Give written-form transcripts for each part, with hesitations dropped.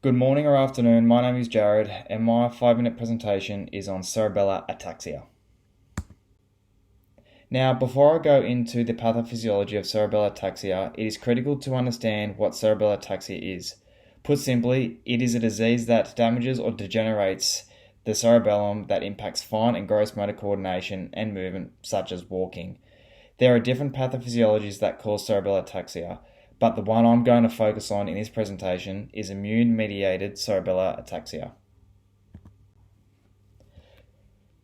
Good morning or afternoon, my name is Jared and my 5-minute presentation is on cerebellar ataxia. Now, before I go into the pathophysiology of cerebellar ataxia, it is critical to understand what cerebellar ataxia is. Put simply, it is a disease that damages or degenerates the cerebellum that impacts fine and gross motor coordination and movement, such as walking. There are different pathophysiologies that cause cerebellar ataxia, but the one I'm going to focus on in this presentation is immune-mediated cerebellar ataxia.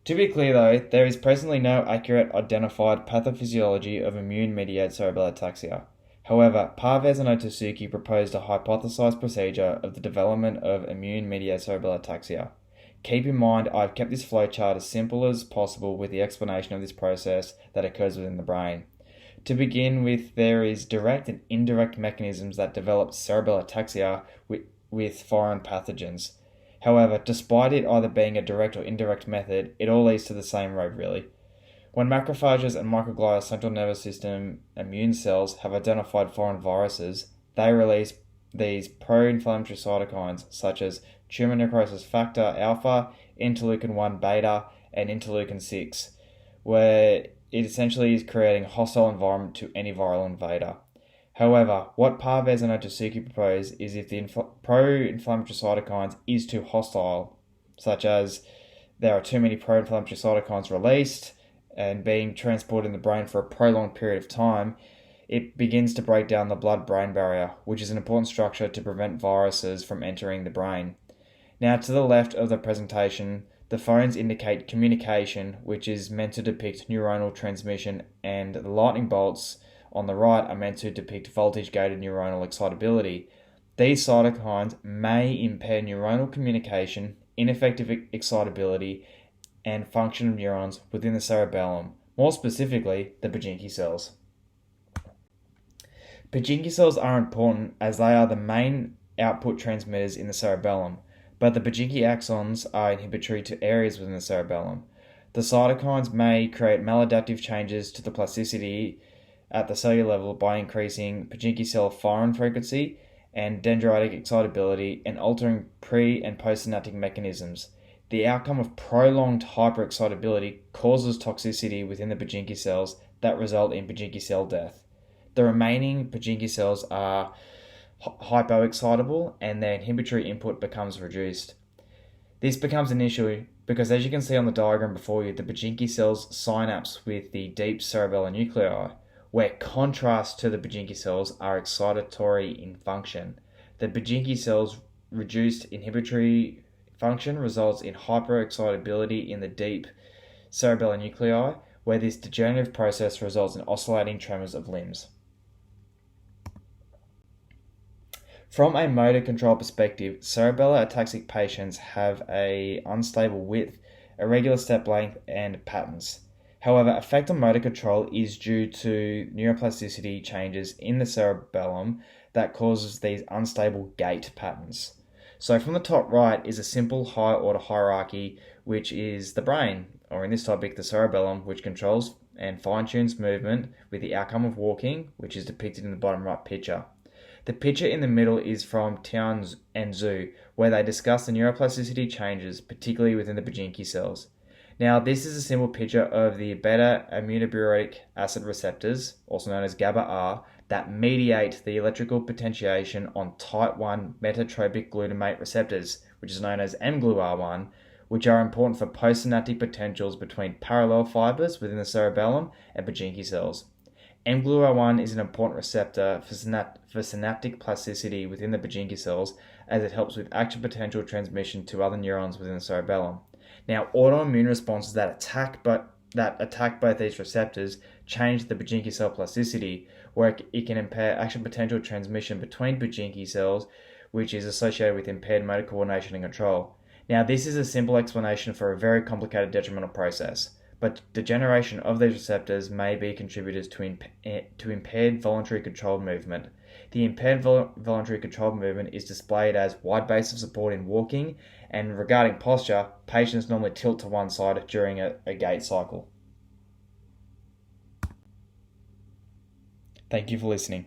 To be clear though, there is presently no accurate identified pathophysiology of immune-mediated cerebellar ataxia. However, Parvez and Otosuki proposed a hypothesized procedure of the development of immune-mediated cerebellar ataxia. Keep in mind, I've kept this flowchart as simple as possible with the explanation of this process that occurs within the brain. To begin with, there is direct and indirect mechanisms that develop cerebellar ataxia with foreign pathogens. However, despite it either being a direct or indirect method, it all leads to the same road really. When macrophages and microglial central nervous system immune cells have identified foreign viruses, they release these pro-inflammatory cytokines such as tumor necrosis factor alpha, interleukin-1 beta, and interleukin-6, where it essentially is creating a hostile environment to any viral invader. However, what Parvez and Otosuki propose is if the pro-inflammatory cytokines is too hostile, such as there are too many pro-inflammatory cytokines released and being transported in the brain for a prolonged period of time, it begins to break down the blood-brain barrier, which is an important structure to prevent viruses from entering the brain. Now, to the left of the presentation, the phones indicate communication, which is meant to depict neuronal transmission, and the lightning bolts on the right are meant to depict voltage-gated neuronal excitability. These cytokines may impair neuronal communication, ineffective excitability, and function of neurons within the cerebellum, more specifically, the Purkinje cells. Purkinje cells are important as they are the main output transmitters in the cerebellum, but the Purkinje axons are inhibitory to areas within the cerebellum. The cytokines may create maladaptive changes to the plasticity at the cellular level by increasing Purkinje cell firing frequency and dendritic excitability and altering pre- and postsynaptic mechanisms. The outcome of prolonged hyperexcitability causes toxicity within the Purkinje cells that result in Purkinje cell death. The remaining Purkinje cells are hypoexcitable and their inhibitory input becomes reduced. This becomes an issue because, as you can see on the diagram before you, the Purkinje cells synapse with the deep cerebellar nuclei, where contrast to the Purkinje cells are excitatory in function. The Purkinje cells' reduced inhibitory function results in hyperexcitability in the deep cerebellar nuclei, where this degenerative process results in oscillating tremors of limbs. From a motor control perspective, cerebellar ataxic patients have an unstable width, irregular step length, and patterns. However, effect on motor control is due to neuroplasticity changes in the cerebellum that causes these unstable gait patterns. So from the top right is a simple high order hierarchy, which is the brain, or in this topic, the cerebellum, which controls and fine-tunes movement with the outcome of walking, which is depicted in the bottom right picture. The picture in the middle is from Tian and Zhu, where they discuss the neuroplasticity changes, particularly within the Purkinje cells. Now, this is a simple picture of the beta-aminobutyric acid receptors, also known as GABA-R, that mediate the electrical potentiation on type 1 metatropic glutamate receptors, which is known as mGlu-R1, which are important for postsynaptic potentials between parallel fibers within the cerebellum and Purkinje cells. mGlu-R1 is an important receptor for synaptic plasticity within the Purkinje cells, as it helps with action potential transmission to other neurons within the cerebellum. Now, autoimmune responses that attack both these receptors change the Purkinje cell plasticity, where it can impair action potential transmission between Purkinje cells, which is associated with impaired motor coordination and control. Now, this is a simple explanation for a very complicated detrimental process, but degeneration of these receptors may be contributors to impaired voluntary controlled movement. The impaired voluntary controlled movement is displayed as wide base of support in walking, and regarding posture, patients normally tilt to one side during a gait cycle. Thank you for listening.